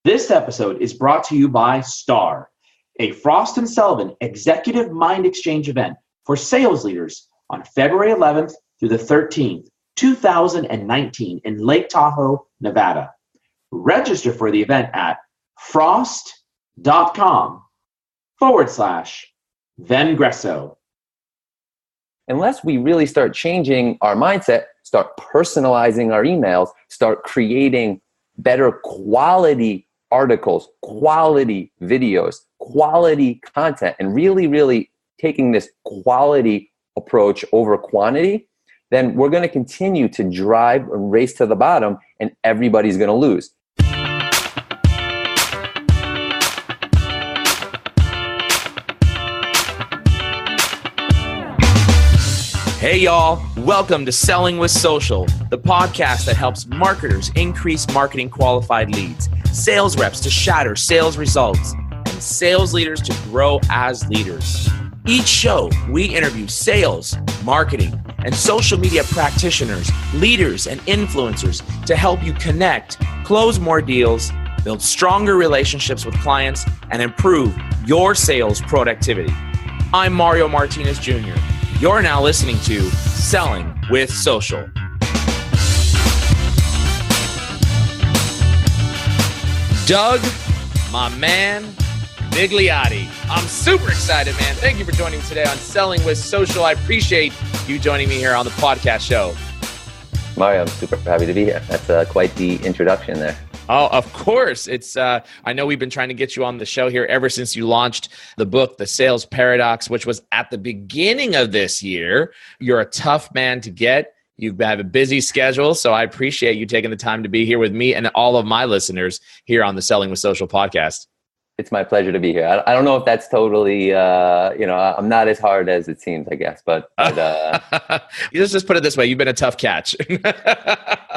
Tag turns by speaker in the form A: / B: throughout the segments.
A: This episode is brought to you by STAR, a Frost & Sullivan Executive Mind Exchange event for sales leaders on February 11th through the 13th, 2019 in Lake Tahoe, Nevada. Register for the event at frost.com/Vengreso.
B: Unless we really start changing our mindset, start personalizing our emails, start creating better quality articles, quality videos, quality content, and really taking this quality approach over quantity, then we're going to continue to drive and race to the bottom, and everybody's going to lose.
C: Hey y'all, welcome to Selling with Social, the podcast that helps marketers increase marketing qualified leads, sales reps to shatter sales results, and sales leaders to grow as leaders. Each show, we interview sales, marketing, and social media practitioners, leaders, and influencers to help you connect, close more deals, build stronger relationships with clients, and improve your sales productivity. I'm Mario Martinez Jr. You're now listening to Selling with Social. Doug, my man, Vigliotti. I'm super excited, man. Thank you for joining me today on Selling with Social. I appreciate you joining me here on the podcast show.
B: Mario, I'm super happy to be here. That's quite the introduction there.
C: Oh, of course. It's. I know we've been trying to get you on the show here ever since you launched the book, The Sales Paradox, which was at the beginning of this year. You're a tough man to get. You have a busy schedule, so I appreciate you taking the time to be here with me and all of my listeners here on the Selling with Social podcast.
B: It's my pleasure to be here. I don't know if that's totally, I'm not as hard as it seems, I guess, but
C: Let's just put it this way. You've been a tough catch.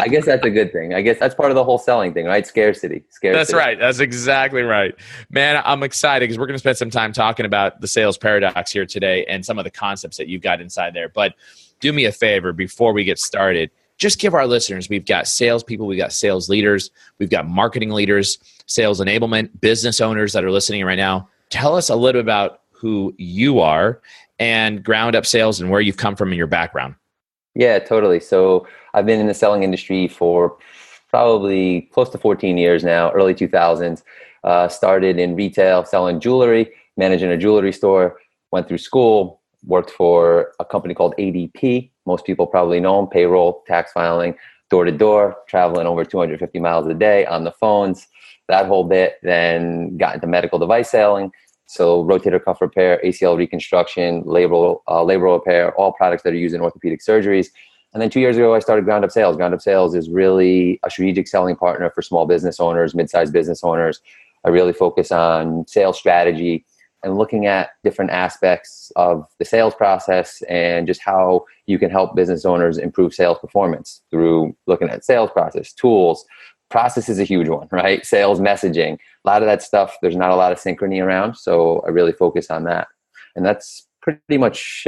B: I guess that's a good thing. I guess that's part of the whole selling thing, right? Scarcity.
C: That's right. That's exactly right. Man, I'm excited because we're going to spend some time talking about the sales paradox here today and some of the concepts that you've got inside there. But do me a favor before we get started. Just give our listeners, we've got salespeople, we've got sales leaders, we've got marketing leaders, sales enablement, business owners that are listening right now. Tell us a little bit about who you are and groundupSALES and where you've come from in your background.
B: Yeah, totally. So I've been in the selling industry for probably close to 14 years now, early 2000s. Started in retail, selling jewelry, managing a jewelry store, went through school, worked for a company called ADP. Most people probably know them, payroll, tax filing, door-to-door, traveling over 250 miles a day on the phones, that whole bit. Then got into medical device selling. So rotator cuff repair, ACL reconstruction, labral repair, all products that are used in orthopedic surgeries. And then 2 years ago, I started groundupSALES. groundupSALES is really a strategic selling partner for small business owners, mid-sized business owners. I really focus on sales strategy and looking at different aspects of the sales process and just how you can help business owners improve sales performance through looking at sales process, tools. Process is a huge one, right? Sales messaging, a lot of that stuff, there's not a lot of synchrony around. So I really focus on that. And that's pretty much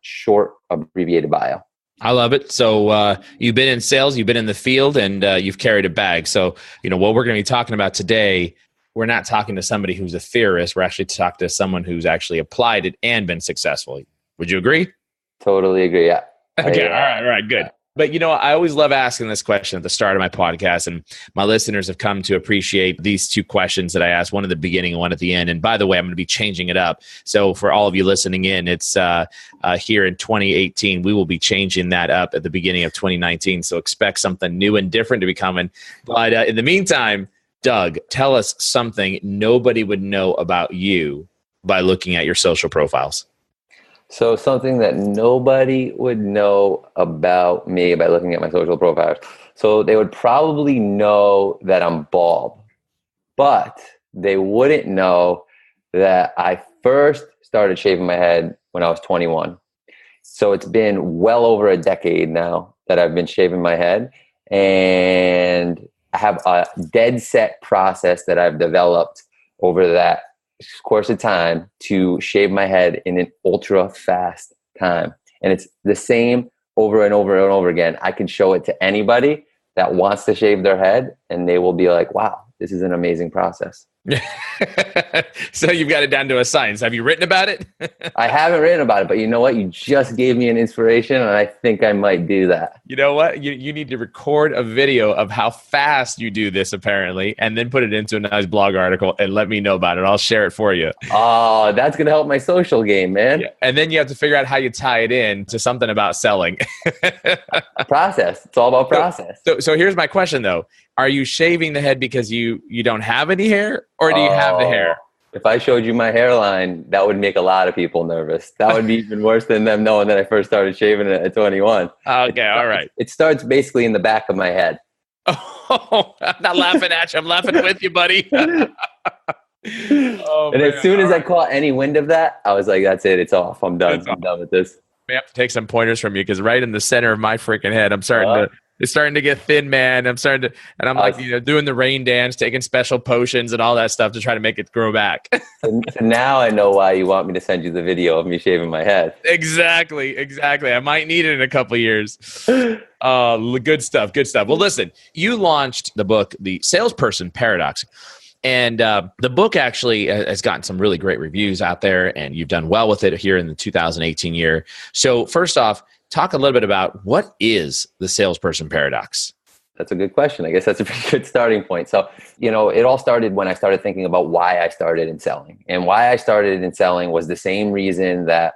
B: short, abbreviated bio.
C: I love it. So you've been in sales, you've been in the field, and you've carried a bag. So, what we're going to be talking about today, we're not talking to somebody who's a theorist. We're actually talking to someone who's actually applied it and been successful. Would you agree?
B: Totally agree, yeah.
C: Okay, all right, good. But, I always love asking this question at the start of my podcast, and my listeners have come to appreciate these two questions that I ask, one at the beginning and one at the end. And by the way, I'm going to be changing it up. So for all of you listening in, it's here in 2018. We will be changing that up at the beginning of 2019. So expect something new and different to be coming. But in the meantime, Doug, tell us something nobody would know about you by looking at your social profiles.
B: So something that nobody would know about me by looking at my social profiles. So they would probably know that I'm bald, but they wouldn't know that I first started shaving my head when I was 21. So it's been well over a decade now that I've been shaving my head, and I have a dead set process that I've developed over that course of time to shave my head in an ultra fast time. And it's the same over and over and over again. I can show it to anybody that wants to shave their head, and they will be like, wow, This is an amazing process.
C: So you've got it down to a science. Have you written about it?
B: I haven't written about it, but you know what? You just gave me an inspiration, and I think I might do that.
C: You know what? You need to record a video of how fast you do this, apparently, and then put it into a nice blog article and let me know about it. I'll share it for you.
B: Oh, that's going to help my social game, man.
C: Yeah. And then you have to figure out how you tie it in to something about selling.
B: Process. It's all about process.
C: So here's my question, though. Are you shaving the head because you don't have any hair, or do you have the hair?
B: If I showed you my hairline, that would make a lot of people nervous. That would be even worse than them knowing that I first started shaving it at 21.
C: Okay, all right.
B: It starts basically in the back of my head.
C: Oh, I'm not laughing at you. I'm laughing with you, buddy.
B: And as soon as I caught any wind of that, I was like, that's it. It's off. I'm done. I'm done with this.
C: I have to take some pointers from you, because right in the center of my freaking head, it's starting to get thin, man. I'm like, doing the rain dance, taking special potions and all that stuff to try to make it grow back.
B: So now I know why you want me to send you the video of me shaving my head.
C: Exactly. I might need it in a couple of years. Good stuff. Well, listen, you launched the book, The Salesperson Paradox. And the book actually has gotten some really great reviews out there, and you've done well with it here in the 2018 year. So first off, talk a little bit about what is the Salesperson Paradox?
B: That's a good question. I guess that's a pretty good starting point. So, it all started when I started thinking about why I started in selling. And why I started in selling was the same reason that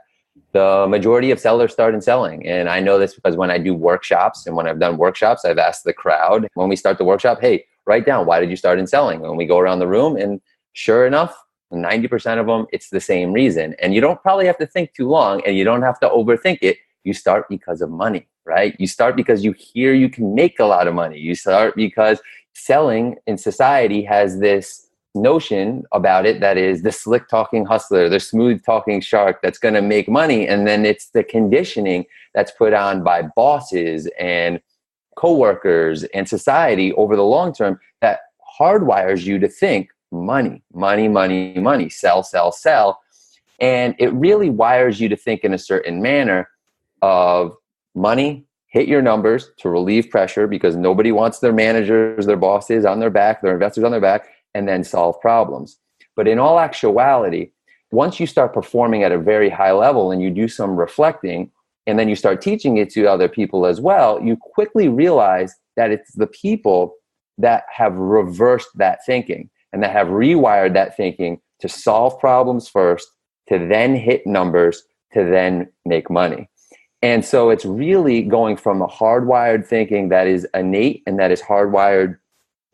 B: the majority of sellers start in selling. And I know this because when I do workshops, and when I've done workshops, I've asked the crowd, when we start the workshop, hey, write down, why did you start in selling? And we go around the room, and sure enough, 90% of them, it's the same reason. And you don't probably have to think too long, and you don't have to overthink it. You start because of money, right? You start because you hear you can make a lot of money. You start because selling in society has this notion about it that is the slick talking hustler, the smooth talking shark that's going to make money. And then it's the conditioning that's put on by bosses and coworkers and society over the long term that hardwires you to think money, sell. And it really wires you to think in a certain manner of money, hit your numbers to relieve pressure, because nobody wants their managers, their bosses on their back, their investors on their back, and then solve problems. But in all actuality, once you start performing at a very high level and you do some reflecting, and then you start teaching it to other people as well, you quickly realize that it's the people that have reversed that thinking and that have rewired that thinking to solve problems first, to then hit numbers, to then make money. And so it's really going from a hardwired thinking that is innate and that is hardwired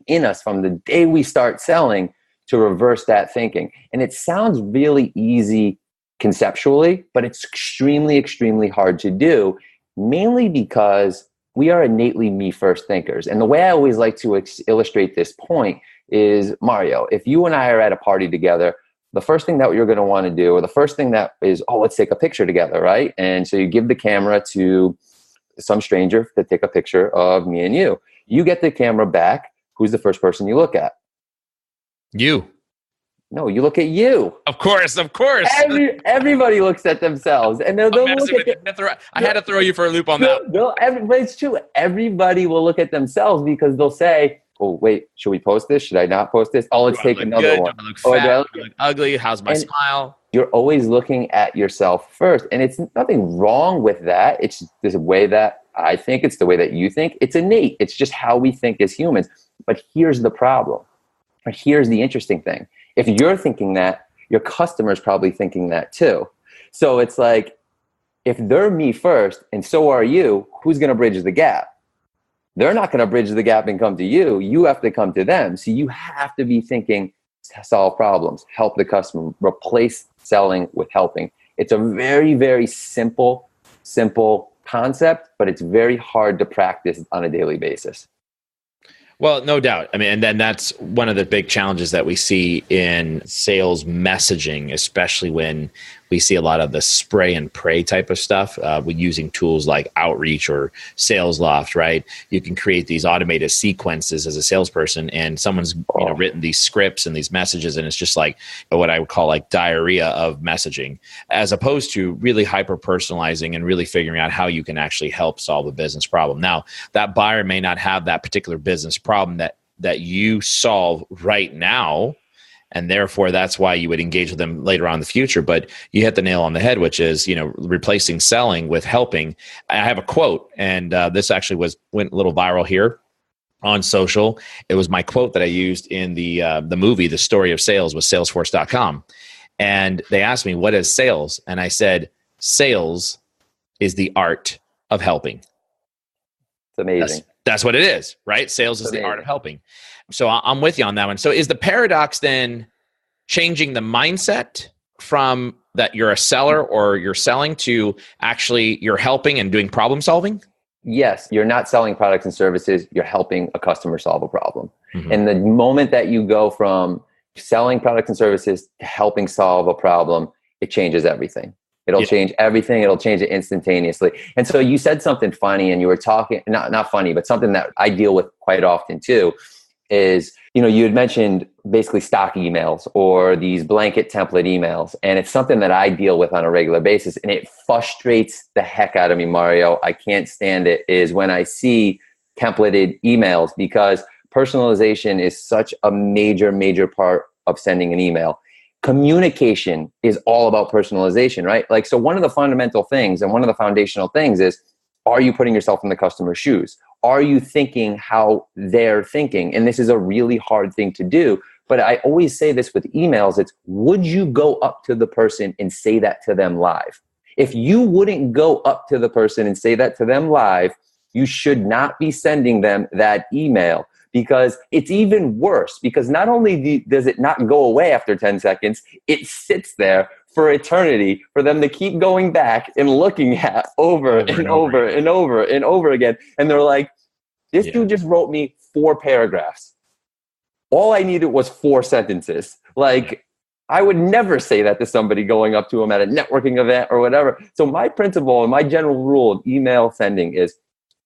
B: in us from the day we start selling to reverse that thinking. And it sounds really easy conceptually, but it's extremely, extremely hard to do, mainly because we are innately me first thinkers. And the way I always like to illustrate this point is, Mario, if you and I are at a party together, the first thing that you're going to want to do, or the first thing that is, let's take a picture together, right? And so you give the camera to some stranger to take a picture of me and you. You get the camera back. Who's the first person you look at?
C: You.
B: No, you look at you.
C: Of course.
B: Everybody looks at themselves, and they'll look at
C: I had to throw you for a loop on that.
B: But it's true. Everybody will look at themselves because they'll say, "Oh, wait, should we post this? Should I not post this? Oh, let's take another one.
C: Do I look fat? Do I look ugly? How's my smile?"
B: You're always looking at yourself first, and it's nothing wrong with that. It's the way that I think. It's the way that you think. It's innate. It's just how we think as humans. But here's the problem. Or here's the interesting thing. If you're thinking that, your customer's probably thinking that too. So it's like, if they're me first and so are you, who's going to bridge the gap? They're not going to bridge the gap and come to you. You have to come to them. So you have to be thinking, solve problems, help the customer, replace selling with helping. It's a very, very simple concept, but it's very hard to practice on a daily basis.
C: Well, no doubt. I mean, and then that's one of the big challenges that we see in sales messaging, especially when we see a lot of the spray and pray type of stuff with using tools like Outreach or SalesLoft, right? You can create these automated sequences as a salesperson, and someone's written these scripts and these messages, and it's just like what I would call like diarrhea of messaging, as opposed to really hyper-personalizing and really figuring out how you can actually help solve a business problem. Now, that buyer may not have that particular business problem that that you solve right now. And therefore, that's why you would engage with them later on in the future. But you hit the nail on the head, which is, replacing selling with helping. I have a quote, and this actually went a little viral here on social. It was my quote that I used in the movie, The Story of Sales with Salesforce.com. And they asked me, what is sales? And I said, sales is the art of helping.
B: It's amazing.
C: That's what it is, right? Sales is the art of helping. So I'm with you on that one. So is the paradox then changing the mindset from that you're a seller or you're selling to actually you're helping and doing problem solving?
B: Yes, you're not selling products and services. You're helping a customer solve a problem.
C: Mm-hmm.
B: And the moment that you go from selling products and services to helping solve a problem, it changes everything. It'll change everything. It'll change it instantaneously. And so you said something funny, and you were talking, not funny, but something that I deal with quite often too, is, you had mentioned basically stock emails or these blanket template emails. And it's something that I deal with on a regular basis. And it frustrates the heck out of me, Mario. I can't stand it, is when I see templated emails, because personalization is such a major, major part of sending an email. Communication is all about personalization, right? Like, so one of the fundamental things and one of the foundational things is, are you putting yourself in the customer's shoes? Are you thinking how they're thinking? And this is a really hard thing to do. But I always say this with emails. It's, would you go up to the person and say that to them live? If you wouldn't go up to the person and say that to them live, you should not be sending them that email. Because it's even worse, because not only does it not go away after 10 seconds, it sits there for eternity for them to keep going back and looking at over and over again. And they're like, this dude just wrote me 4 paragraphs. All I needed was 4 sentences. Like, I would never say that to somebody going up to them at a networking event or whatever. So my principle and my general rule of email sending is,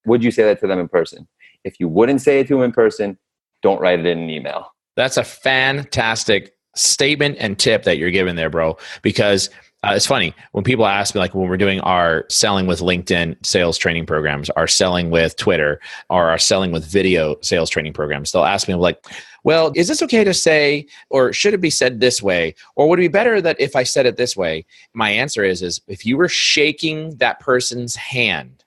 B: would you say that to them in person? If you wouldn't say it to them in person, don't write it in an email.
C: That's a fantastic statement and tip that you're giving there, bro, because it's funny when people ask me, like when we're doing our selling with LinkedIn sales training programs, our selling with Twitter, or our selling with video sales training programs, they'll ask me like, well, is this okay to say, or should it be said this way? Or would it be better that if I said it this way? My answer is if you were shaking that person's hand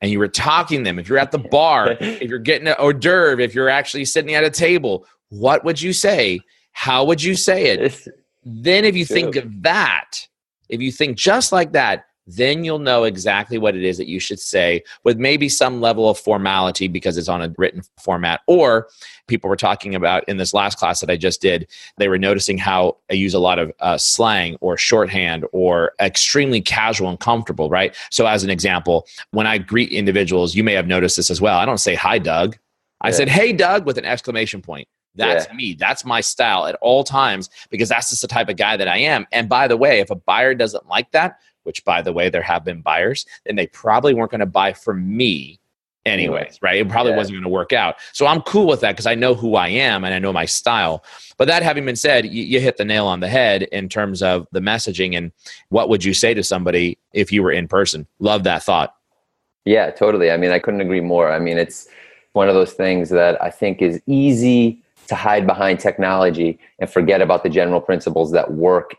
C: and you were talking to them, if you're at the bar, if you're getting an hors d'oeuvre, if you're actually sitting at a table, what would you say? How would you say it? Then if you think of that, if you think just like that, then you'll know exactly what it is that you should say with maybe some level of formality because it's on a written format. Or people were talking about in this last class that I just did, they were noticing how I use a lot of slang or shorthand or extremely casual and comfortable, right? So as an example, when I greet individuals, you may have noticed this as well. I don't say, hi, Doug. I said, hey, Doug, with an exclamation point. That's me. That's my style at all times because that's just the type of guy that I am. And by the way, if a buyer doesn't like that, which by the way, there have been buyers, then they probably weren't going to buy from me anyways, right? It probably wasn't going to work out. So I'm cool with that because I know who I am and I know my style. But that having been said, you hit the nail on the head in terms of the messaging and what would you say to somebody if you were in person? Love that thought.
B: Yeah, totally. I mean, I couldn't agree more. I mean, it's one of those things that I think is easy to hide behind technology and forget about the general principles that work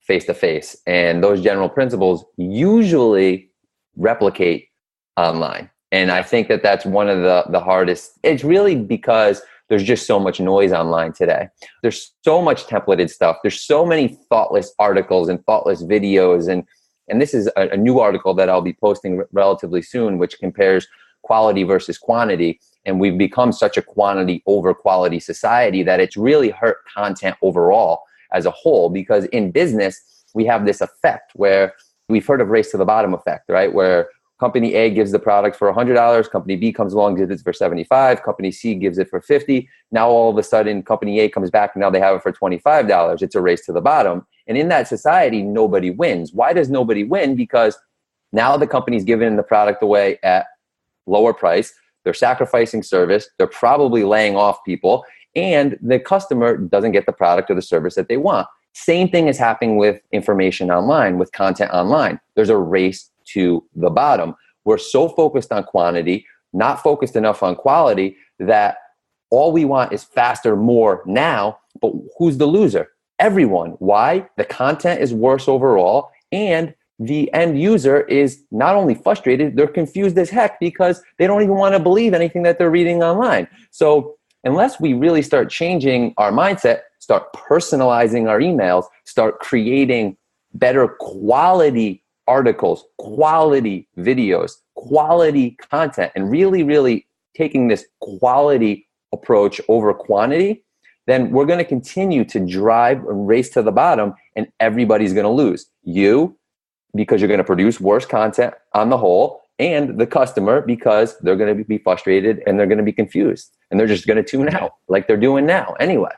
B: face-to-face. And those general principles usually replicate online. And I think that that's one of the hardest. It's really because there's just so much noise online today. There's so much templated stuff. There's so many thoughtless articles and thoughtless videos. And this is a new article that I'll be posting relatively soon, which compares quality versus quantity. And we've become such a quantity over quality society that it's really hurt content overall as a whole, because in business, we have this effect where we've heard of race to the bottom effect, right? Where company A gives the product for $100, company B comes along, gives it for $75, company C gives it for $50. Now, all of a sudden, company A comes back and now they have it for $25. It's a race to the bottom. And in that society, nobody wins. Why does nobody win? Because now the company's giving the product away at lower price. They're sacrificing service. They're probably laying off people. And the customer doesn't get the product or the service that they want. Same thing is happening with information online, with content online. There's a race to the bottom. We're so focused on quantity, not focused enough on quality, that All we want is faster, more now, but who's the loser? Everyone. Why? The content is worse overall, and the end user is not only frustrated, they're confused as heck because they don't even want to believe anything that they're reading online. So unless we really start changing our mindset, start personalizing our emails, start creating better quality articles, quality videos, quality content, and really, really taking this quality approach over quantity, then we're going to continue to drive and race to the bottom, and everybody's going to lose. You, because you're going to produce worse content on the whole, and the customer, because they're going to be frustrated and they're going to be confused, and they're just going to tune out like they're doing now anyway.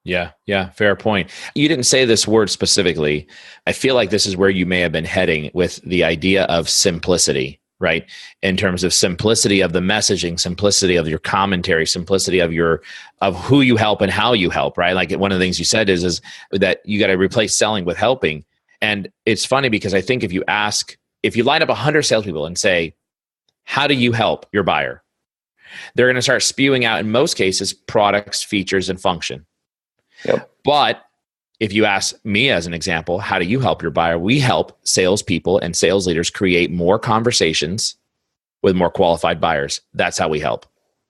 C: Yeah, fair point. You didn't say this word specifically. I feel like this is where you may have been heading with the idea of simplicity, right? In terms of simplicity of the messaging, simplicity of your commentary, simplicity of who you help and how you help, right? Like one of the things you said is that you got to replace selling with helping. And it's funny because I think if you line up 100 salespeople and say, how do you help your buyer? They're going to start spewing out, in most cases, products, features, and function.
B: Yep.
C: But if you ask me as an example, how do you help your buyer? We help salespeople and sales leaders create more conversations with more qualified buyers. That's how we help.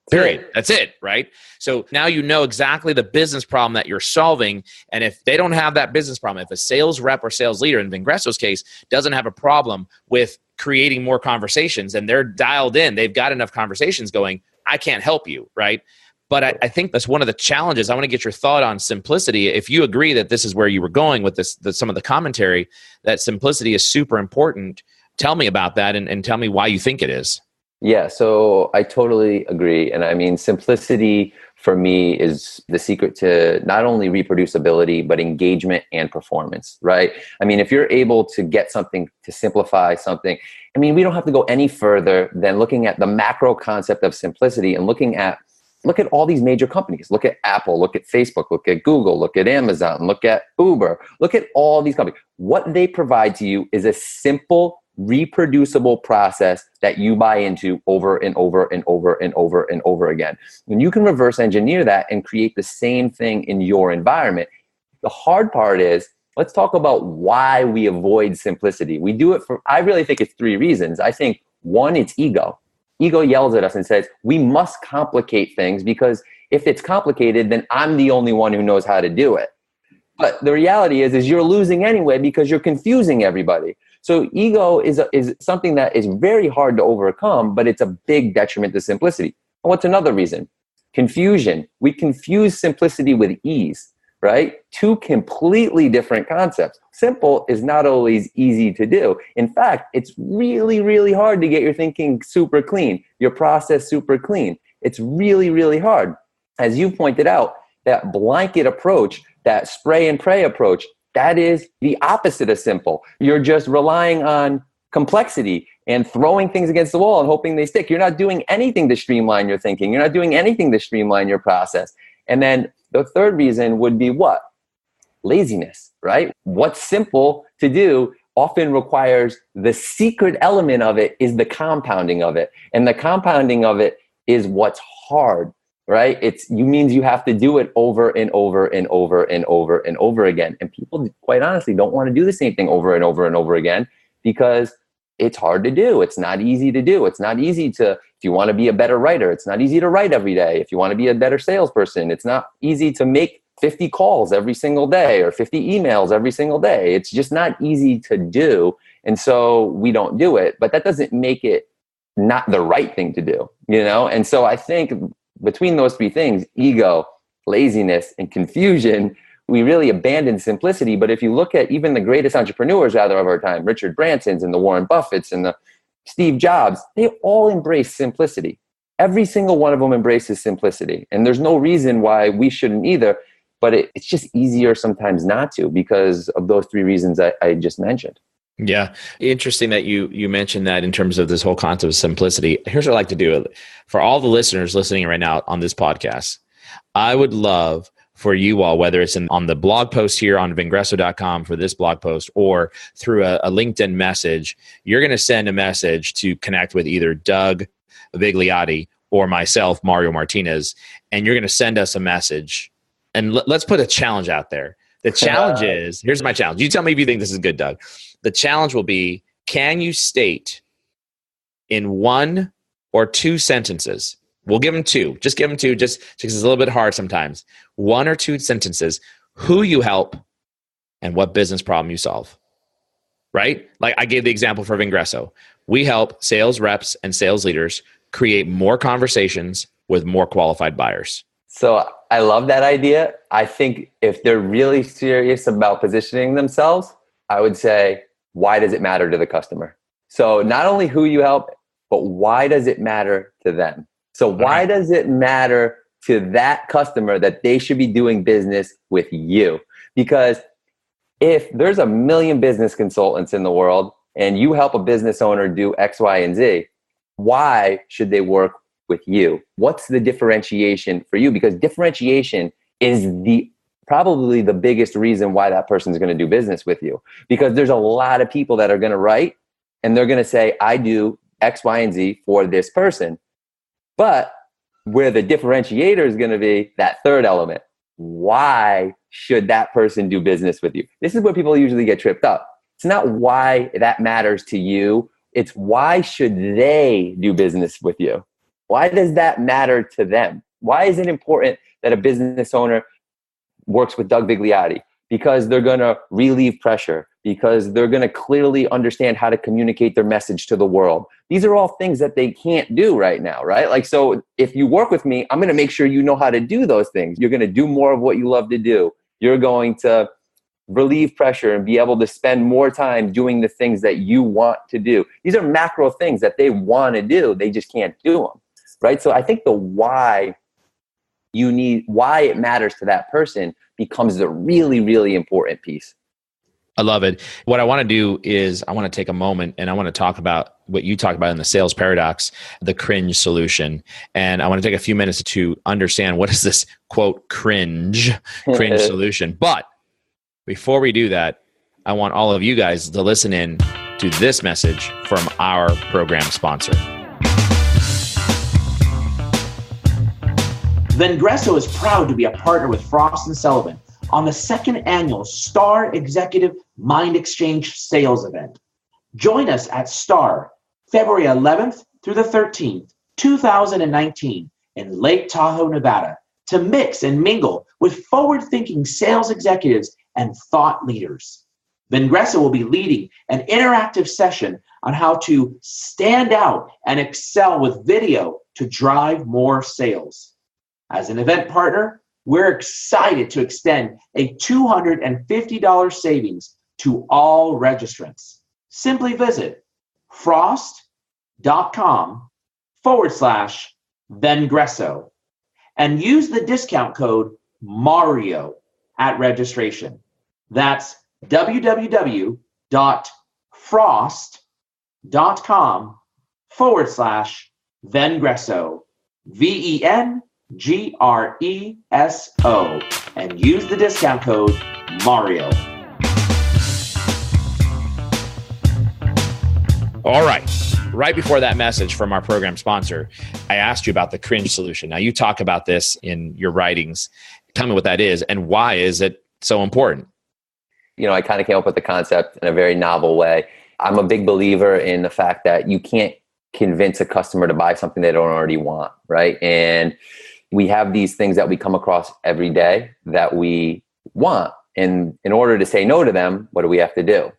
C: Period. That's it, right? So now you know exactly the business problem that you're solving. And if they don't have that business problem, if a sales rep or sales leader, in Vengreso's case, doesn't have a problem with creating more conversations and they're dialed in, they've got enough conversations going, I can't help you, right? But I think that's one of the challenges. I want to get your thought on simplicity. If you agree that this is where you were going with some of the commentary, that simplicity is super important, tell me about that and tell me why you think it is.
B: Yeah, so I totally agree. And I mean, simplicity for me is the secret to not only reproducibility, but engagement and performance, right? I mean, if you're able to get something to simplify something, I mean, we don't have to go any further than looking at the macro concept of simplicity and look at all these major companies. Look at Apple, look at Facebook, look at Google, look at Amazon, look at Uber, look at all these companies. What they provide to you is a simple, reproducible process that you buy into over and over and over and over and over again. When you can reverse engineer that and create the same thing in your environment, the hard part is, let's talk about why we avoid simplicity. We do it I really think it's 3 reasons. I think 1, it's ego. Ego yells at us and says, we must complicate things because if it's complicated, then I'm the only one who knows how to do it. But the reality is you're losing anyway because you're confusing everybody. So ego is something that is very hard to overcome, but it's a big detriment to simplicity. And what's another reason? Confusion. We confuse simplicity with ease, right? 2 completely different concepts. Simple is not always easy to do. In fact, it's really, really hard to get your thinking super clean, your process super clean. It's really, really hard. As you pointed out, that blanket approach, that spray and pray approach, that is the opposite of simple. You're just relying on complexity and throwing things against the wall and hoping they stick. You're not doing anything to streamline your thinking. You're not doing anything to streamline your process. And then the third reason would be what? Laziness, right? What's simple to do often requires the secret element of it is the compounding of it. And the compounding of it is what's hard, right? Means you have to do it over and over and over and over and over again. And people, quite honestly, don't want to do the same thing over and over and over again because it's hard to do. It's not easy to do. It's not easy if you want to be a better writer, it's not easy to write every day. If you want to be a better salesperson, it's not easy to make 50 calls every single day or 50 emails every single day. It's just not easy to do. And so we don't do it, but that doesn't make it not the right thing to do, And so I think between those 3 things, ego, laziness, and confusion, we really abandon simplicity. But if you look at even the greatest entrepreneurs of our time, Richard Branson's and the Warren Buffett's and the Steve Jobs, they all embrace simplicity. Every single one of them embraces simplicity. And there's no reason why we shouldn't either. But it's just easier sometimes not to because of those 3 reasons I just mentioned.
C: Yeah. Interesting that you mentioned that in terms of this whole concept of simplicity. Here's what I like to do. For all the listeners listening right now on this podcast, I would love for you all, whether it's on the blog post here on Vengreso.com for this blog post or through a LinkedIn message, you're going to send a message to connect with either Doug Vigliotti or myself, Mario Martinez, and you're going to send us a message. And let's put a challenge out there. The challenge is, here's my challenge. You tell me if you think this is good, Doug. The challenge will be, can you state in 1 or 2 sentences, we'll give them 2, just give them 2, just because it's a little bit hard sometimes, 1 or 2 sentences, who you help and what business problem you solve, right? Like I gave the example for Vengreso. We help sales reps and sales leaders create more conversations with more qualified buyers.
B: So I love that idea. I think if they're really serious about positioning themselves, I would say, why does it matter to the customer? So not only who you help, but why does it matter to them? So why does it matter to that customer that they should be doing business with you? Because if there's a million business consultants in the world and you help a business owner do X, Y, and Z, why should they work with you? What's the differentiation for you? Because differentiation is probably the biggest reason why that person is going to do business with you. Because there's a lot of people that are going to write and they're going to say, I do X, Y, and Z for this person. But where the differentiator is going to be that third element. Why should that person do business with you? This is where people usually get tripped up. It's not why that matters to you. It's why should they do business with you? Why does that matter to them? Why is it important that a business owner works with Doug Vigliotti? Because they're going to relieve pressure, because they're going to clearly understand how to communicate their message to the world. These are all things that they can't do right now, right? Like, so if you work with me, I'm going to make sure you know how to do those things. You're going to do more of what you love to do. You're going to relieve pressure and be able to spend more time doing the things that you want to do. These are macro things that they want to do. They just can't do them, right? So I think the why it matters to that person becomes the really, really important piece.
C: I love it. What I want to do is I want to take a moment and I want to talk about what you talk about in the Sales Paradox, the cringe solution. And I want to take a few minutes to understand what is this, quote, cringe solution. But before we do that, I want all of you guys to listen in to this message from our program sponsor.
A: Vengreso is proud to be a partner with Frost & Sullivan on the 2nd annual STAR Executive Mind Exchange Sales Event. Join us at STAR, February 11th through the 13th, 2019 in Lake Tahoe, Nevada, to mix and mingle with forward-thinking sales executives and thought leaders. Vengreso will be leading an interactive session on how to stand out and excel with video to drive more sales. As an event partner, we're excited to extend a $250 savings to all registrants. Simply visit frost.com/Vengreso and use the discount code MARIO at registration. That's www.frost.com/Vengreso, VENGRESO, and use the discount code MARIO.
C: All right. Right before that message from our program sponsor, I asked you about the cringe solution. Now, you talk about this in your writings. Tell me what that is and why is it so important?
B: You know, I kind of came up with the concept in a very novel way. I'm a big believer in the fact that you can't convince a customer to buy something they don't already want, right? And we have these things that we come across every day that we want. And in order to say no to them, what do we have to do?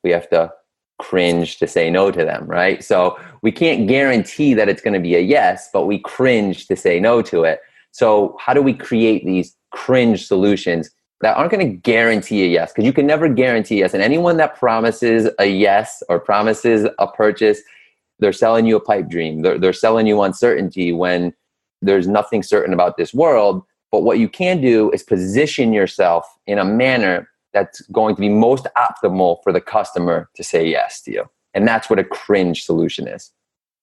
B: We have to cringe to say no to them, right? So we can't guarantee that it's going to be a yes, but we cringe to say no to it. So how do we create these cringe solutions that aren't going to guarantee a yes? Because you can never guarantee a yes. And anyone that promises a yes or promises a purchase, they're selling you a pipe dream. They're selling you uncertainty when there's nothing certain about this world. But what you can do is position yourself in a manner that's going to be most optimal for the customer to say yes to you. And that's what a cringe solution is.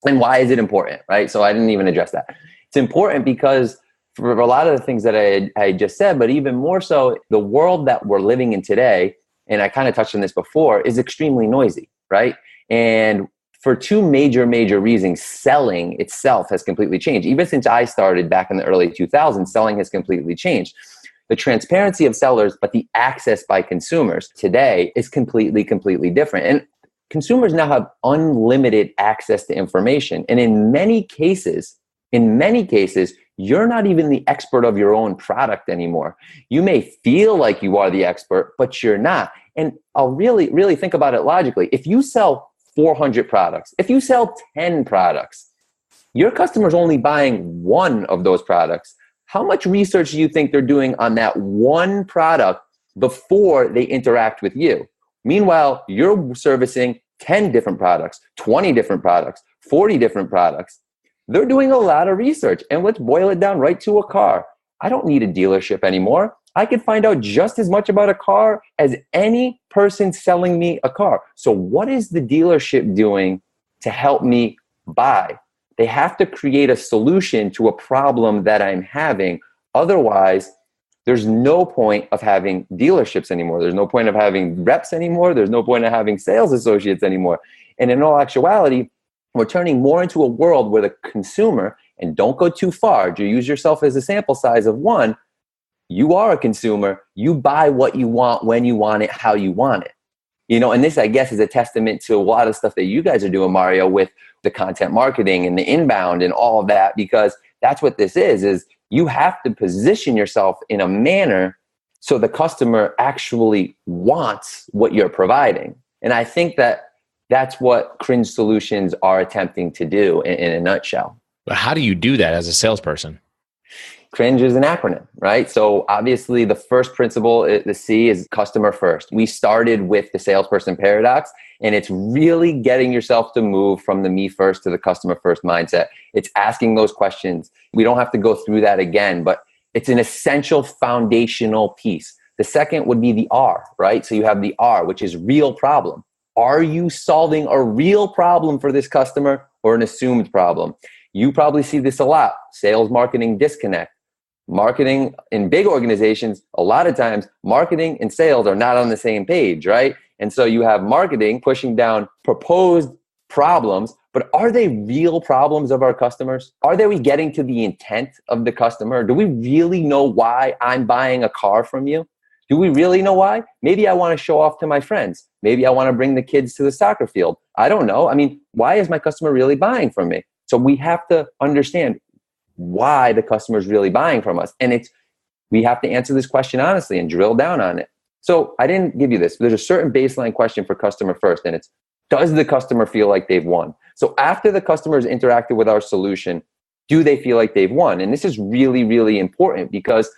B: And why is it important, right? So I didn't even address that. It's important because for a lot of the things that I just said, but even more so, the world that we're living in today, and I kind of touched on this before, is extremely noisy, right? And for two major reasons. Selling itself has completely changed. Even since I started back in the early 2000s, selling has completely changed. The transparency of sellers, but the access by consumers today is completely different. And consumers now have unlimited access to information. And in many cases, you're not even the expert of your own product anymore. You may feel like you are the expert, but you're not. And I'll really think about it logically. If you sell 400 products, if you sell 10 products, your customer's only buying one of those products. How much research do you think they're doing on that one product before they interact with you? Meanwhile, you're servicing 10 different products, 20 different products, 40 different products. They're doing a lot of research. And let's boil it down right to a car. I don't need a dealership anymore. I could find out just as much about a car as any person selling me a car. So what is the dealership doing to help me buy? They have to create a solution to a problem that I'm having. Otherwise, there's no point of having dealerships anymore. There's no point of having reps anymore. There's no point of having sales associates anymore. And in all actuality, we're turning more into a world where the consumer, and don't go too far, to use yourself as a sample size of one, you are a consumer. You buy what you want, when you want it, how you want it. And this, I guess, is a testament to a lot of stuff that you guys are doing, Mario, with the content marketing and the inbound and all of that, because that's what this is you have to position yourself in a manner so the customer actually wants what you're providing. And I think that that's what Cringe Solutions are attempting to do in a nutshell.
C: But how do you do that as a salesperson?
B: Cringe is an acronym, right? So obviously the first principle, the C, is customer first. We started with the Salesperson Paradox, and it's really getting yourself to move from the me first to the customer first mindset. It's asking those questions. We don't have to go through that again, but it's an essential foundational piece. The second would be the R, right? So you have the R, which is real problem. Are you solving a real problem for this customer or an assumed problem? You probably see this a lot. Sales marketing disconnect. Marketing in big organizations, a lot of times marketing and sales are not on the same page, right? And so you have marketing pushing down proposed problems, but are they real problems of our customers? Are we getting to the intent of the customer? Do we really know why I'm buying a car from you? Do we really know why? Maybe I want to show off to my friends. Maybe I want to bring the kids to the soccer field. I don't know. Why is my customer really buying from me? So we have to understand why the customer is really buying from us. And we have to answer this question honestly and drill down on it. So I didn't give you this. There's a certain baseline question for customer first, and it's, does the customer feel like they've won? So after the customer has interacted with our solution, do they feel like they've won? And this is really important, because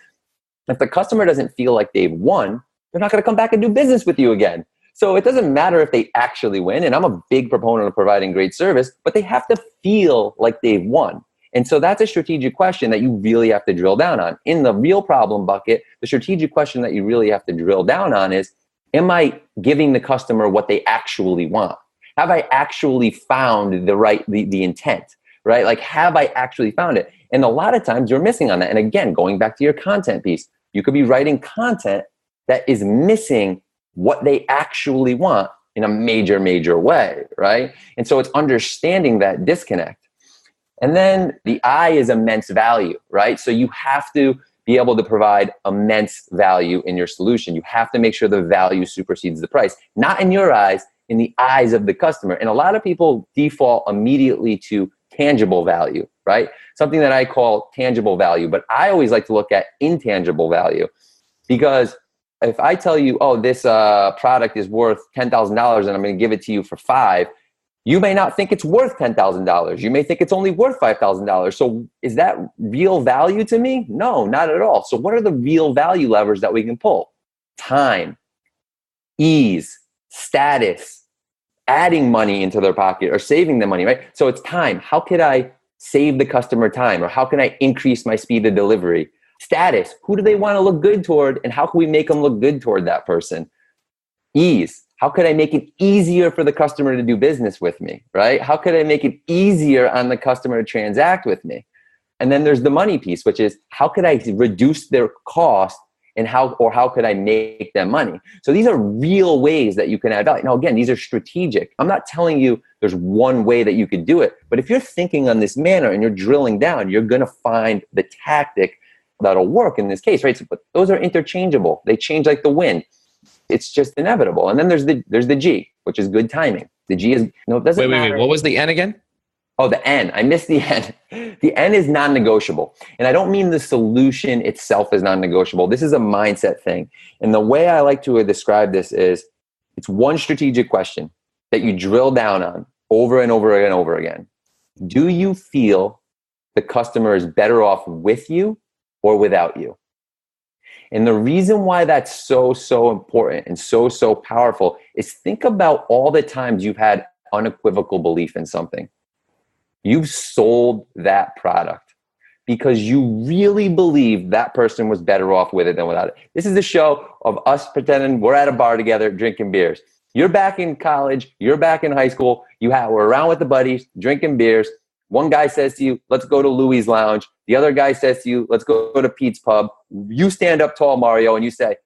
B: if the customer doesn't feel like they've won, they're not going to come back and do business with you again. So it doesn't matter if they actually win. And I'm a big proponent of providing great service, but they have to feel like they've won. And so that's a strategic question that you really have to drill down on. In the real problem bucket, the strategic question that you really have to drill down on is, am I giving the customer what they actually want? Have I actually found the intent, right? Like, have I actually found it? And a lot of times you're missing on that. And again, going back to your content piece, you could be writing content that is missing what they actually want in a major way, right? And so it's understanding that disconnect. And then the I is immense value, right? So you have to be able to provide immense value in your solution. You have to make sure the value supersedes the price, not in your eyes, in the eyes of the customer. And a lot of people default immediately to tangible value, right? Something that I call tangible value, but I always like to look at intangible value, because if I tell you, oh, this product is worth $10,000 and I'm going to give it to you for $5,000, you may not think it's worth $10,000. You may think it's only worth $5,000. So is that real value to me? No, not at all. So what are the real value levers that we can pull? Time, ease, status, adding money into their pocket or saving them money, right? So it's time. How could I save the customer time? Or how can I increase my speed of delivery? Status. Who do they want to look good toward? And how can we make them look good toward that person? Ease. How could I make it easier for the customer to do business with me, right? How could I make it easier on the customer to transact with me? And then there's the money piece, which is, how could I reduce their cost and how could I make them money? So these are real ways that you can add value. Now, again, these are strategic. I'm not telling you there's one way that you could do it, but if you're thinking on this manner and you're drilling down, you're going to find the tactic that'll work in this case, right? So, but those are interchangeable. They change like the wind. It's just inevitable. And then there's the G, which is good timing. The G is, it doesn't matter.
C: Wait. What was the N again?
B: Oh, the N. I missed the N. The N is non-negotiable. And I don't mean the solution itself is non-negotiable. This is a mindset thing. And the way I like to describe this is it's one strategic question that you drill down on over and over and over again. Do you feel the customer is better off with you or without you? And the reason why that's so important and so powerful is think about all the times you've had unequivocal belief in something. You've sold that product because you really believe that person was better off with it than without it. This is the show of us pretending we're at a bar together drinking beers. You're back in college. You're back in high school. We're around with the buddies drinking beers. One guy says to you, let's go to Louis' Lounge. The other guy says to you, let's go to Pete's Pub. You stand up tall, Mario, and you say,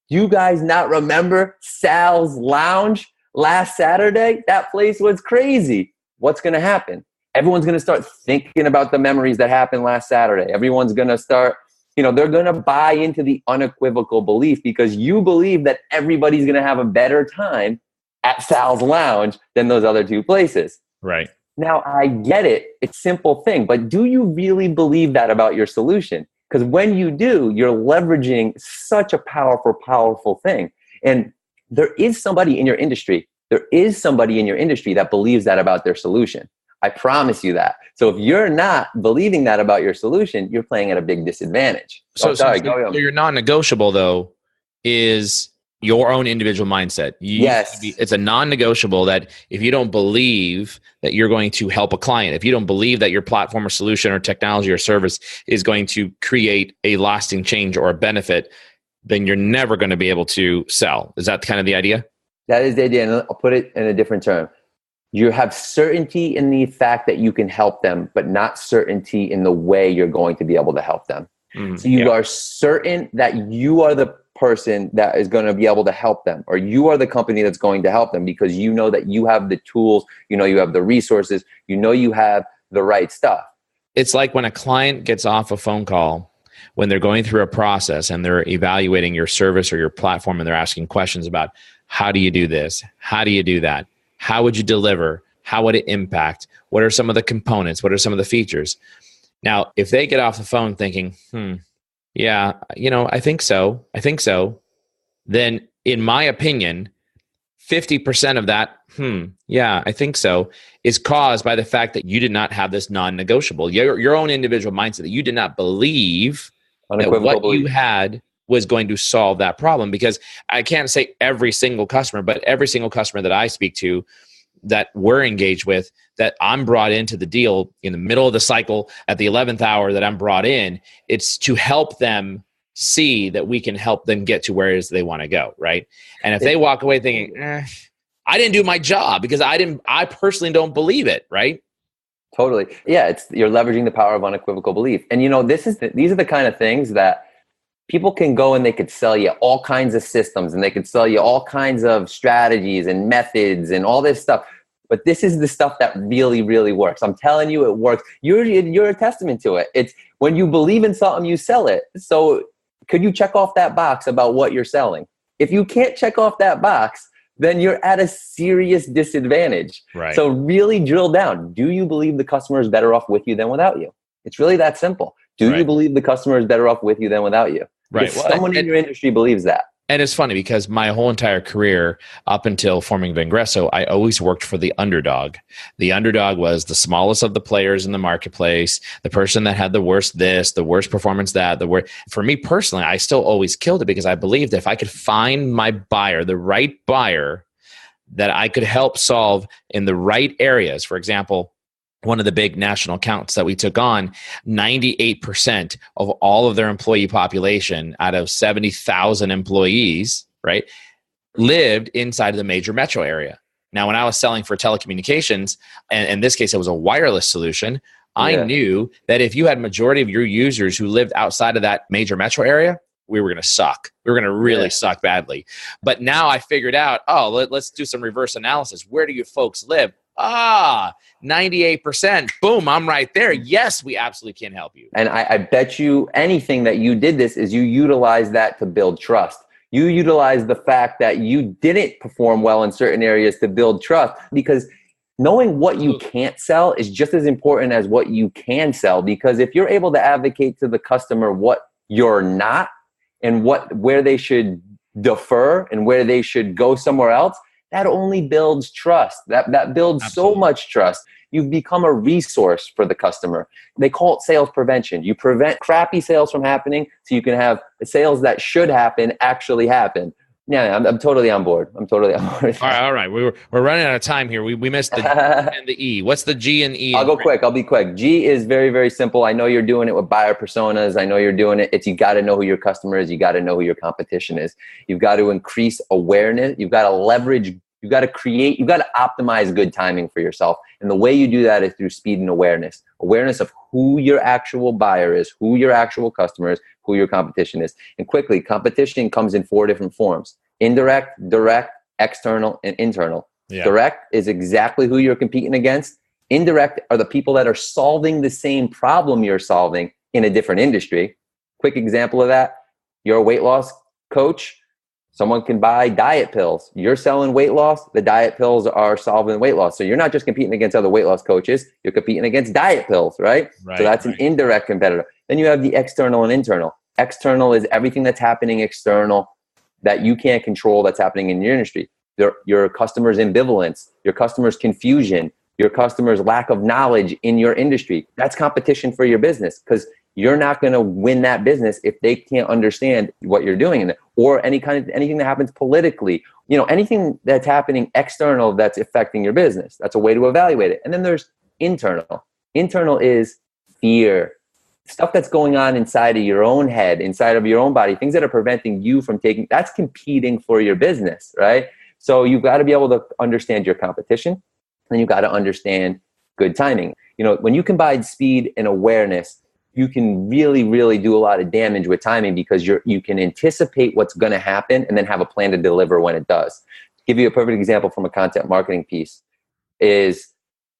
B: do you guys not remember Sal's Lounge last Saturday? That place was crazy. What's going to happen? Everyone's going to start thinking about the memories that happened last Saturday. Everyone's going to start, they're going to buy into the unequivocal belief because you believe that everybody's going to have a better time at Sal's Lounge than those other two places.
C: Right.
B: Now, I get it. It's a simple thing, but do you really believe that about your solution? Because when you do, you're leveraging such a powerful thing. And there is somebody in your industry that believes that about their solution. I promise you that. So if you're not believing that about your solution, you're playing at a big disadvantage.
C: So your non-negotiable, though, is your own individual mindset.
B: Yes.
C: It's a non-negotiable that if you don't believe that you're going to help a client, if you don't believe that your platform or solution or technology or service is going to create a lasting change or a benefit, then you're never going to be able to sell. Is that kind of the idea?
B: That is the idea. And I'll put it in a different term. You have certainty in the fact that you can help them, but not certainty in the way you're going to be able to help them. So you are certain that you are the person that is going to be able to help them, or you are the company that's going to help them because you know that you have the tools, you have the resources, you have the right stuff.
C: It's like when a client gets off a phone call, when they're going through a process and they're evaluating your service or your platform and they're asking questions about how do you do this? How do you do that? How would you deliver? How would it impact? What are some of the components? What are some of the features? Now, if they get off the phone thinking, yeah, I think so, then in my opinion, 50% of that, yeah, I think so, is caused by the fact that you did not have this non-negotiable, your own individual mindset, that you did not believe that what you had was going to solve that problem. Because I can't say every single customer, but every single customer that I speak to that we're engaged with, that I'm brought into the deal in the middle of the cycle at the 11th hour that I'm brought in, it's to help them see that we can help them get to where it is they want to go, right? And if they walk away thinking, I didn't do my job because I personally don't believe it, right?
B: Totally. Yeah, you're leveraging the power of unequivocal belief. And these are the kind of things that people can go and they could sell you all kinds of systems and they could sell you all kinds of strategies and methods and all this stuff. But this is the stuff that really, really works. I'm telling you, it works. You're a testament to it. It's when you believe in something, you sell it. So could you check off that box about what you're selling? If you can't check off that box, then you're at a serious disadvantage.
C: Right.
B: So really drill down. Do you believe the customer is better off with you than without you? It's really that simple. Do you believe the customer is better off with you than without you?
C: Right.
B: If someone in your industry believes that.
C: And it's funny because my whole entire career up until forming Vengreso, I always worked for the underdog. The underdog was the smallest of the players in the marketplace, the person that had the worst this, the worst performance that, the worst. For me personally, I still always killed it because I believed that if I could find my buyer, the right buyer, that I could help solve in the right areas. For example, one of the big national accounts that we took on, 98% of all of their employee population out of 70,000 employees, right, lived inside of the major metro area. Now, when I was selling for telecommunications, and in this case, it was a wireless solution, I knew that if you had majority of your users who lived outside of that major metro area, we were going to suck. We were going to really suck badly. But now I figured out, let's do some reverse analysis. Where do you folks live? 98%. Boom, I'm right there. Yes, we absolutely can help you.
B: And I bet you anything that you did this is you utilize that to build trust. You utilize the fact that you didn't perform well in certain areas to build trust, because knowing what you can't sell is just as important as what you can sell. Because if you're able to advocate to the customer what you're not, and where they should defer and where they should go somewhere else, that only builds trust. That builds Absolutely. So much trust. You've become a resource for the customer. They call it sales prevention. You prevent crappy sales from happening so you can have the sales that should happen actually happen. Yeah, I'm totally on board. I'm totally on board.
C: All right. We're running out of time here. We missed the G and the E. What's the G and E?
B: I'll be quick. G is very, very simple. I know you're doing it with buyer personas. I know you're doing it. It's you got to know who your customer is. You got to know who your competition is. You've got to increase awareness. You've got to leverage. You've got to create. You've got to optimize good timing for yourself. And the way you do that is through speed and awareness. Awareness of who your actual buyer is, who your actual customer is, who your competition is. And quickly, competition comes in 4 different forms: indirect, direct, external, and internal. Yeah. Direct is exactly who you're competing against. Indirect are the people that are solving the same problem you're solving in a different industry. Quick example of that: you're a weight loss coach. Someone can buy diet pills. You're selling weight loss. The diet pills are solving weight loss. So you're not just competing against other weight loss coaches. You're competing against diet pills, right? So that's an indirect competitor. Then you have the external and internal. External is everything that's happening external that you can't control that's happening in your industry. Your customers' ambivalence, your customers' confusion, your customers' lack of knowledge in your industry. That's competition for your business, because you're not going to win that business if they can't understand what you're doing in it, or anything that happens politically, anything that's happening external that's affecting your business. That's a way to evaluate it. And then there's internal. Internal is fear, stuff that's going on inside of your own head, inside of your own body, things that are preventing you from that's competing for your business, right? So you've got to be able to understand your competition, and you've got to understand good timing. When you combine speed and awareness, you can really, really do a lot of damage with timing, because you can anticipate what's going to happen and then have a plan to deliver when it does. Give you a perfect example from a content marketing piece is,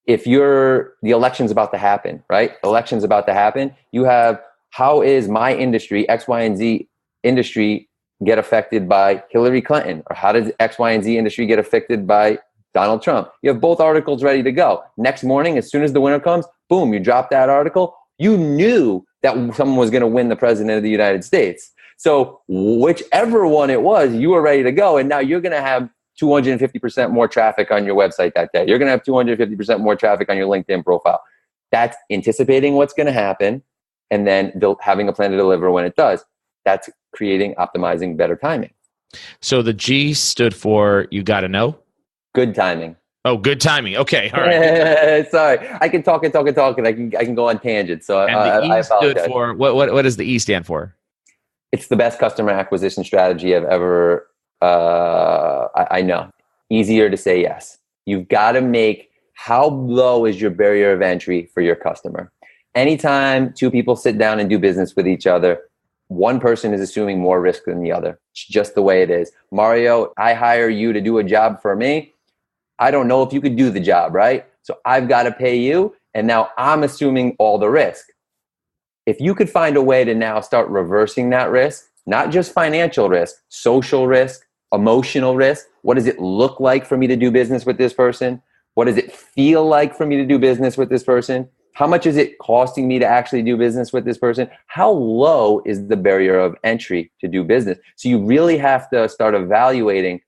B: if the election's about to happen, right? Election's about to happen. You have, how is my industry, X, Y, and Z industry, get affected by Hillary Clinton? Or how does X, Y, and Z industry get affected by Donald Trump? You have both articles ready to go. Next morning, as soon as the winner comes, boom, you drop that article. You knew that someone was going to win the president of the United States. So whichever one it was, you were ready to go. And now you're going to have 250% more traffic on your website that day. You're going to have 250% more traffic on your LinkedIn profile. That's anticipating what's going to happen and then having a plan to deliver when it does. That's optimizing better timing.
C: So the G stood for you got to know?
B: Good timing.
C: Oh, good timing. Okay. All right.
B: Sorry. I can talk and I can go on tangents. So
C: and the E I stood for, what does the E stand for?
B: It's the best customer acquisition strategy I've ever, I know. Easier to say yes. You've got to make, how low is your barrier of entry for your customer? Anytime 2 people sit down and do business with each other, one person is assuming more risk than the other. It's just the way it is. Mario, I hire you to do a job for me. I don't know if you could do the job, right? So I've got to pay you, and now I'm assuming all the risk. If you could find a way to now start reversing that risk, not just financial risk, social risk, emotional risk. What does it look like for me to do business with this person? What does it feel like for me to do business with this person? How much is it costing me to actually do business with this person? How low is the barrier of entry to do business? So you really have to start evaluating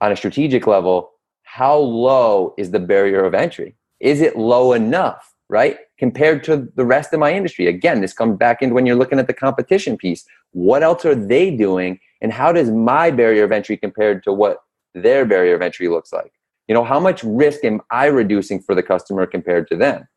B: on a strategic level, how low is the barrier of entry? Is it low enough, right? Compared to the rest of my industry. Again, this comes back into when you're looking at the competition piece. What else are they doing? And how does my barrier of entry compared to what their barrier of entry looks like? How much risk am I reducing for the customer compared to them?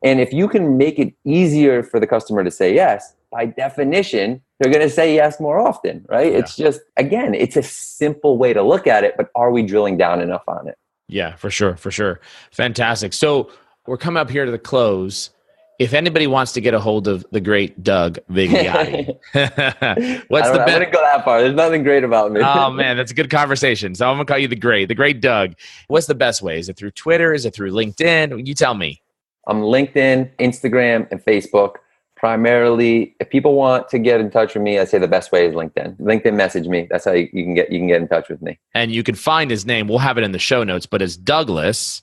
B: And if you can make it easier for the customer to say yes, by definition, they're going to say yes more often, right? Yeah. It's just, again, it's a simple way to look at it, but are we drilling down enough on it?
C: Yeah, for sure. Fantastic. So we're coming up here to the close. If anybody wants to get a hold of the great Doug Vigliotti,
B: I wouldn't go that far. There's nothing great about me.
C: Oh man, that's a good conversation. So I'm gonna call you the great Doug. What's the best way? Is it through Twitter? Is it through LinkedIn? You tell me.
B: I'm LinkedIn, Instagram, and Facebook. Primarily, if people want to get in touch with me, I say the best way is LinkedIn. LinkedIn message me. That's how you can get in touch with me.
C: And you can find his name. We'll have it in the show notes, but it's Douglas.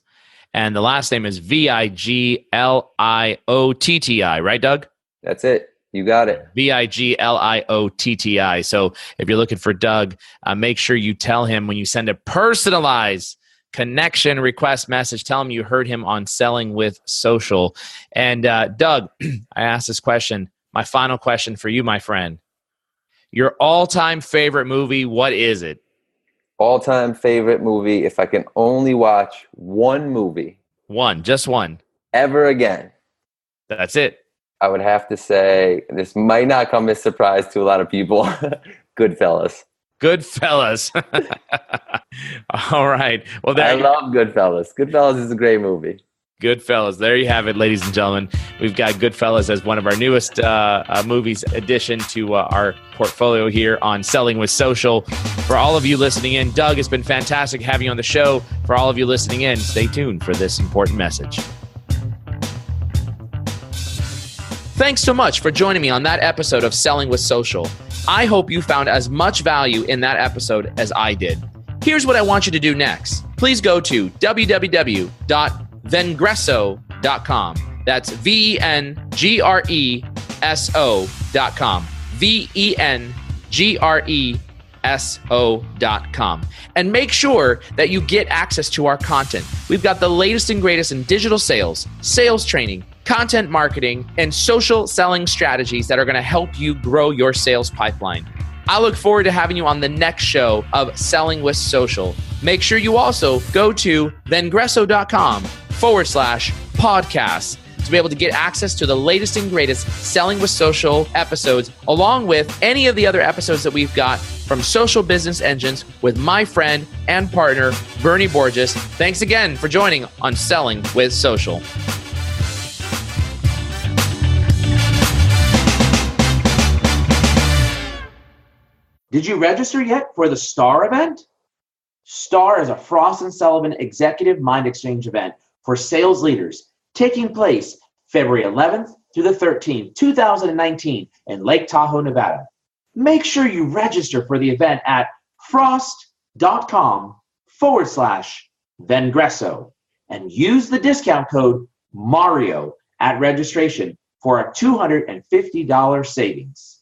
C: And the last name is Vigliotti, right, Doug?
B: That's it. You got it.
C: Vigliotti. So if you're looking for Doug, make sure you tell him when you send a personalized connection request message, tell him you heard him on Selling with Social. And Doug, I asked this question, my final question for you, my friend. Your all-time favorite movie, what is it?
B: All-time favorite movie, if I can only watch one movie.
C: Just one.
B: Ever again.
C: That's it.
B: I would have to say, this might not come as a surprise to a lot of people, Goodfellas.
C: Goodfellas. All right. Well,
B: I love Goodfellas. Goodfellas is a great movie.
C: Goodfellas. There you have it, ladies and gentlemen. We've got Goodfellas as one of our newest movies addition to our portfolio here on Selling with Social. For all of you listening in, Doug, it's been fantastic having you on the show. For all of you listening in, stay tuned for this important message. Thanks so much for joining me on that episode of Selling with Social. I hope you found as much value in that episode as I did. Here's what I want you to do next. Please go to www.vengreso.com. That's VENGRESO.com. VENGRESO.com. And make sure that you get access to our content. We've got the latest and greatest in digital sales, sales training, content marketing, and social selling strategies that are going to help you grow your sales pipeline. I look forward to having you on the next show of Selling with Social. Make sure you also go to vengreso.com/podcast to be able to get access to the latest and greatest Selling with Social episodes, along with any of the other episodes that we've got from Social Business Engines with my friend and partner, Bernie Borges. Thanks again for joining on Selling with Social.
A: Did you register yet for the STAR event? STAR is a Frost & Sullivan Executive Mind Exchange event for sales leaders taking place February 11th through the 13th, 2019 in Lake Tahoe, Nevada. Make sure you register for the event at frost.com/Vengreso and use the discount code MARIO at registration for a $250 savings.